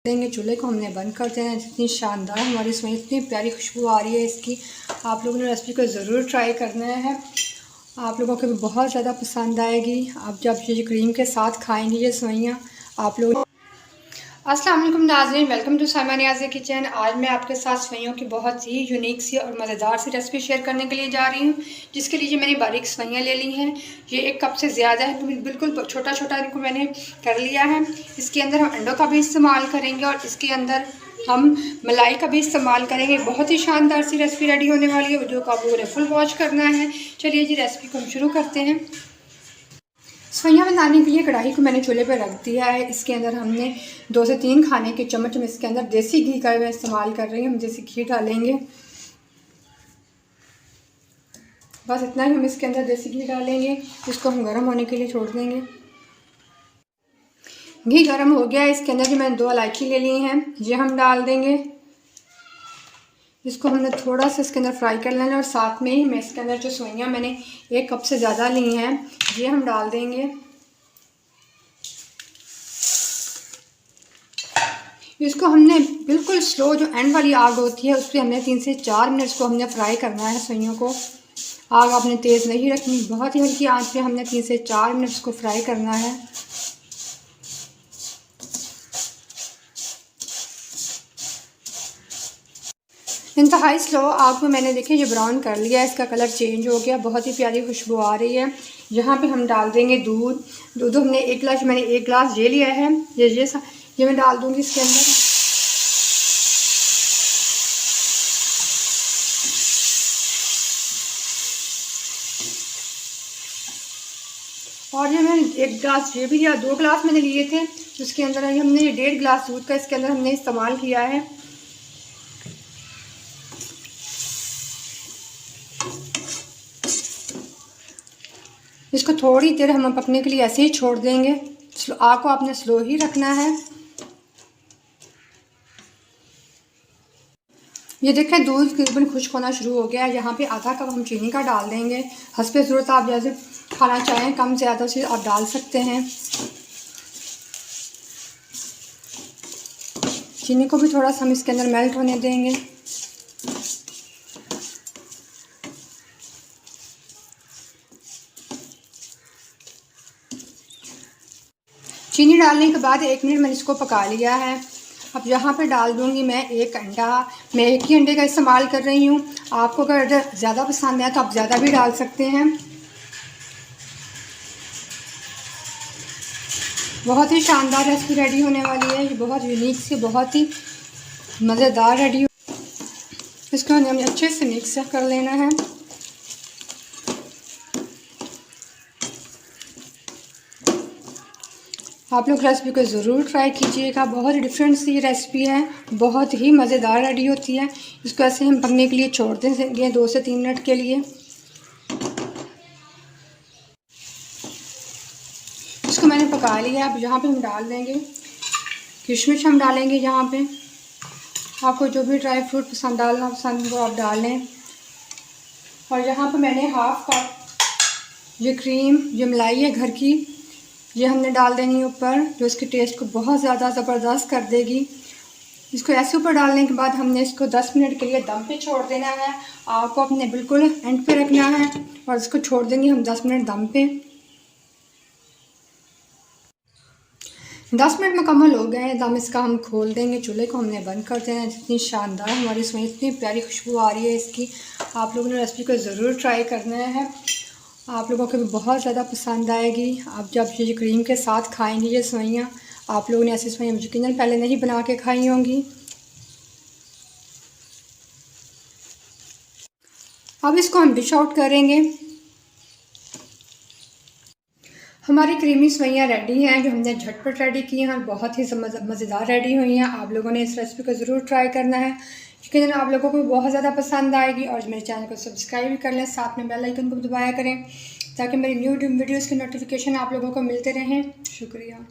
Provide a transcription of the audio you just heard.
देंगे। चूल्हे को हमने बंद कर देना है। जितनी शानदार हमारी इसमें इतनी प्यारी खुशबू आ रही है इसकी, आप लोगों ने रेसिपी को ज़रूर ट्राई करना है। आप लोगों को भी बहुत ज़्यादा पसंद आएगी। आप जब ये क्रीम के साथ खाएंगे ये सेवइयाँ आप लोग। अस्सलाम वालेकुम नाज़रीन, welcome to Saima Niazi kitchen. आज मैं आपके साथ सेवइयों की बहुत ही यूनिक सी और मज़ेदार सी रेसिपी शेयर करने के लिए जा रही हूँ, जिसके लिए मैंने बारीक सेवइयाँ ले ली हैं। ये 1 कप से ज़्यादा है, तो बिल्कुल छोटा छोटा इनको मैंने कर लिया है। इसके अंदर हम अंडों का भी इस्तेमाल करेंगे और इसके अंदर हम मलाई का भी इस्तेमाल करेंगे। बहुत ही शानदार सी रेसिपी रेडी होने वाली है, वीडियो को आप लोगों ने फुल वॉच करना है। चलिए जी रेसिपी को हम शुरू करते हैं। सेवइयाँ बनाने के लिए कढ़ाई को मैंने चूल्हे पर रख दिया है। इसके अंदर हमने 2 से 3 खाने के चम्मच में इसके अंदर देसी घी का मैं इस्तेमाल कर रही हूँ। हम देसी घी डालेंगे, बस इतना ही हम इसके अंदर देसी घी डालेंगे। इसको हम गर्म होने के लिए छोड़ देंगे। घी गर्म हो गया है। इसके अंदर जो मैंने 2 इलायची ले ली हैं ये हम डाल देंगे। इसको हमने थोड़ा सा इसके अंदर फ्राई कर लेना है और साथ में ही मैं इसके अंदर जो सेवइयाँ मैंने 1 कप से ज़्यादा ली हैं ये हम डाल देंगे। इसको हमने बिल्कुल स्लो, जो एंड वाली आग होती है उस पर हमने 3 से 4 मिनट इसको हमने फ्राई करना है। सेवइयों को आग आपने तेज़ नहीं रखनी, बहुत ही हल्की आंच पे हमने 3 से 4 मिनट इसको फ्राई करना है। इंतहाई स्लो आग में मैंने देखिए ये ब्राउन कर लिया है, इसका कलर चेंज हो गया, बहुत ही प्यारी खुशबू आ रही है। यहाँ पे हम डाल देंगे दूध। दूध हमने 1 गिलास, मैंने 1 गिलास ये लिया है। ये मैं डाल दूँगी इसके अंदर। और ये मैंने 1 गिलास ये भी लिया, 2 गिलास मैंने लिए थे, उसके अंदर हमने ये 1.5 गिलास दूध का इसके अंदर हमने इस्तेमाल किया है। इसको थोड़ी देर हम पकने के लिए ऐसे ही छोड़ देंगे। आग को आपने स्लो ही रखना है। ये देखें दूध तकरीबन खुश्क होना शुरू हो गया है। यहाँ पे आधा कप हम चीनी का डाल देंगे। हस्बे ज़रूरत आप जैसे खाना चाहें कम ज़्यादा से आप डाल सकते हैं। चीनी को भी थोड़ा सा हम इसके अंदर मेल्ट होने देंगे। चीनी डालने के बाद 1 मिनट मैंने इसको पका लिया है। अब यहाँ पे डाल दूँगी मैं 1 अंडा। मैं 1 ही अंडे का इस्तेमाल कर रही हूँ। आपको अगर ज़्यादा पसंद है तो आप ज़्यादा भी डाल सकते हैं। बहुत ही शानदार रेसिपी रेडी होने वाली है। ये बहुत यूनिक सी, बहुत ही मज़ेदार रेडी हो। इसको हमें अच्छे से मिक्स कर लेना है। आप लोग रेसिपी को ज़रूर ट्राई कीजिएगा। बहुत डिफरेंट सी रेसिपी है, बहुत ही मज़ेदार रेडी होती है। इसको ऐसे हम पकने के लिए छोड़ देंगे 2 से 3 मिनट के लिए। इसको मैंने पका लिया। अब यहाँ पे हम डाल देंगे किशमिश, हम डालेंगे यहाँ पे। आपको जो भी ड्राई फ्रूट डालना पसंद वो आप डाल लें। और यहाँ पे मैंने हाफ कप ये क्रीम, ये मलाई है घर की, ये हमने डाल देनी है ऊपर, जो इसके टेस्ट को बहुत ज़्यादा ज़बरदस्त कर देगी। इसको ऐसे ऊपर डालने के बाद हमने इसको 10 मिनट के लिए दम पे छोड़ देना है। आपको अपने बिल्कुल एंड पे रखना है और इसको छोड़ देंगे हम 10 मिनट दम पे। 10 मिनट मुकम्मल हो गए हैं। दम इसका हम खोल देंगे। चूल्हे को हमने बंद कर देना है। जितनी शानदार हमारी इसमें इतनी प्यारी खुशबू आ रही है इसकी, आप लोगों ने रेसिपी को ज़रूर ट्राई करना है। आप लोगों को भी बहुत ज़्यादा पसंद आएगी। आप जब ये क्रीम के साथ खाएंगे ये सेवइयाँ, आप लोगों ने ऐसी सेवइयाँ यकीनन पहले नहीं बना के खाई होंगी। अब इसको हम डिश आउट करेंगे। हमारी क्रीमी सेवइयाँ रेडी हैं, जो हमने झटपट रेडी की हैं और बहुत ही मज़ेदार रेडी हुई हैं। आप लोगों ने इस रेसिपी को ज़रूर ट्राई करना है, यकीनन आप लोगों को बहुत ज़्यादा पसंद आएगी। और मेरे चैनल को सब्सक्राइब भी कर लें, साथ में बेल आइकन को दबाया करें ताकि मेरी न्यू वीडियोज़ के नोटिफिकेशन आप लोगों को मिलते रहें। शुक्रिया।